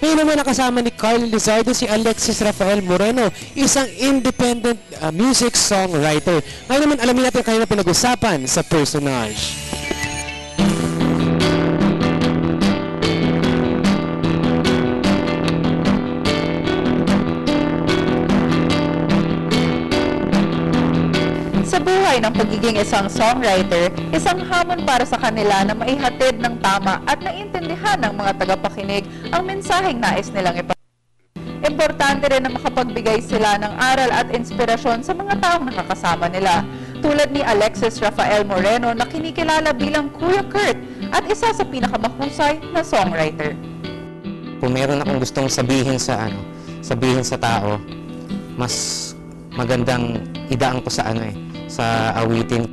Ngayon naman nakasama ni Carl Lizardo si Alexis Rafael Moreno, isang independent music songwriter. Ngayon naman alamin natin kanina pinag-usapan sa Personage. Sa buhay ng pagiging isang songwriter, isang hamon para sa kanila na maihatid ng tama at naintindihan ng mga tagapakinig ang mensaheng nais nilang ipagkaloob. Importante rin na makapagbigay sila ng aral at inspirasyon sa mga taong nakakasama nila, tulad ni Alexis Rafael Moreno na kinikilala bilang Kuya Kurt at isa sa pinakamahusay na songwriter. Kung meron akong gustong sabihin sa tao, mas magandang idaan ko sa awitin.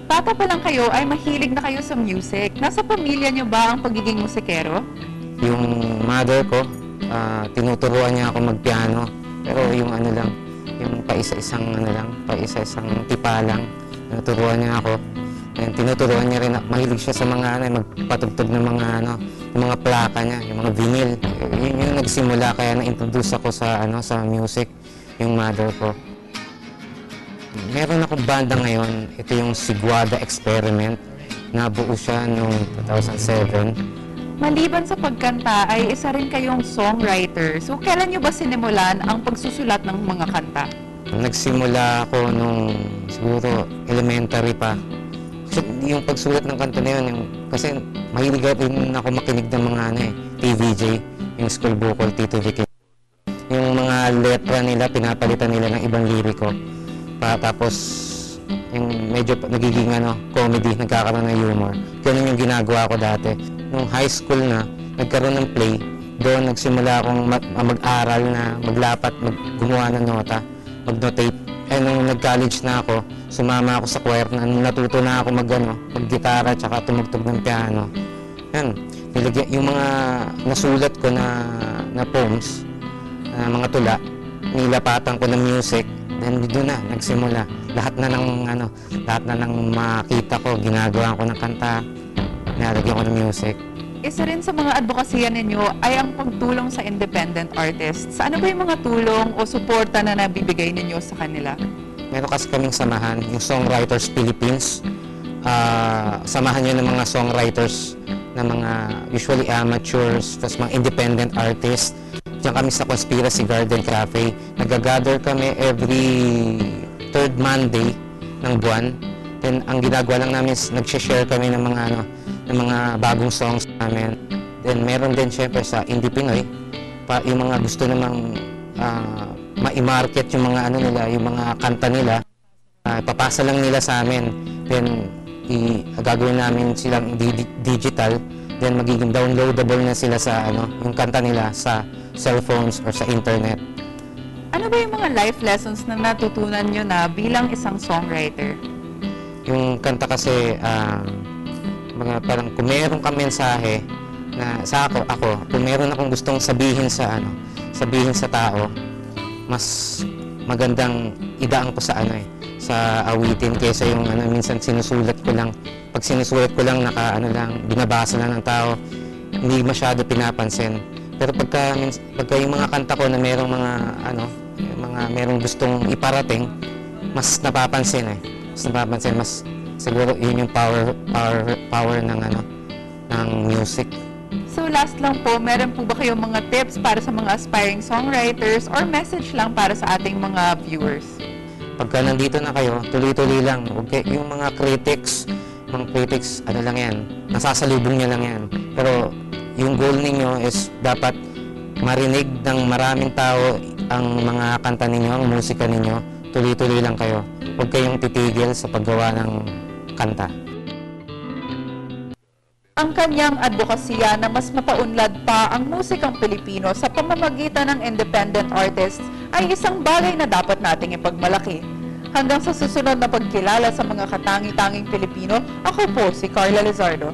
Bata pa lang kayo ay mahilig na kayo sa music. Nasa pamilya niyo ba ang pagiging musikero? Yung mother ko, tinuturuan niya ako magpiano. Pero yung yung paisa-isang tipa lang, tinuturuan niya ako. And tinuturuan niya rin, mahilig siya sa mga magpatugtog ng yung mga plaka niya, yung mga vinyl. Yun yung nagsimula, kaya na-introduce ako sa music, yung mother ko. Meron akong banda ngayon, ito yung Siguada Experiment. Nabuo siya noong 2007. Maliban sa pagkanta ay isa rin kayong songwriter. So kailan niyo ba sinimulan ang pagsusulat ng mga kanta? Nagsimula ako nung siguro elementary pa. Yung pagsulat ng kanta na yun, kasi mahilig rin ako makinig ng mga TVJ, yung school vocal, Tito Vicky. Yung mga letra nila, pinapalitan nila ng ibang liriko. Tapos, yung medyo nagiging comedy, nagkakaroon ng humor. Ganun yung ginagawa ko dati. Nung high school na, nagkaroon ng play, doon nagsimula akong mag-aral na maglapat, gumawa ng nota, mag-notate. Nung nag-college na ako, sumama ako sa choir na natuto na ako mag-gitara tsaka tumugtog ng piano. Yan, yung mga nasulat ko na poems, mga tula, nilapatan ko ng music, then doon na nagsimula. Lahat na ng makita ko, ginagawa ko ng kanta, nilalagyan ko ng music. Isa rin sa mga advokasya ninyo ay ang pagtulong sa independent artists. Ano ba yung mga tulong o suporta na nabibigay ninyo sa kanila? Meron kasi kaming samahan, yung Songwriters Philippines. Samahan yun ng mga songwriters na mga usually amateurs, tapos mga independent artists. Diyan kami sa Conspiracy Garden Cafe. Nag-gather kami every third Monday ng buwan. Then ang ginagawa lang namin is nag-share kami ng mga bagong songs namin. Then meron din syempre sa Indie Pinoy, yung mga gusto namang ma-market yung mga yung mga kanta nila, papasa lang nila sa amin. Then gagawin namin silang digital, then magiging downloadable na sila sa yung kanta nila sa cellphones or sa internet. Ano ba yung mga life lessons na natutunan nyo na bilang isang songwriter? Yung kanta kasi parang kung meron kang mensahe na kung meron akong gustong sabihin sa tao, mas magandang idaan ko sa awitin kaysa yung minsan sinusulat ko lang. Pag sinusulat ko lang binabasa lang ng tao, hindi masyado pinapansin. Pero pagka yung mga kanta ko na merong merong gustong iparating, mas napapansin mas siguro yun yung power ng music. So last lang po, meron po ba kayong mga tips para sa mga aspiring songwriters or message lang para sa ating mga viewers? Pagka nandito na kayo, tuloy-tuloy lang. Okay? Yung mga critics, lang yan. Nasasalubong nyo lang yan. Pero yung goal ninyo is dapat marinig ng maraming tao ang mga kanta ninyo, ang musika ninyo. Tuloy-tuloy lang kayo. Huwag kayong titigil sa paggawa ng kanta. Ang kanyang advokasya na mas mapaunlad pa ang musikang Pilipino sa pamamagitan ng independent artists ay isang bagay na dapat nating ipagmalaki. Hanggang sa susunod na pagkilala sa mga katangi-tanging Pilipino, ako po si Carla Lizardo.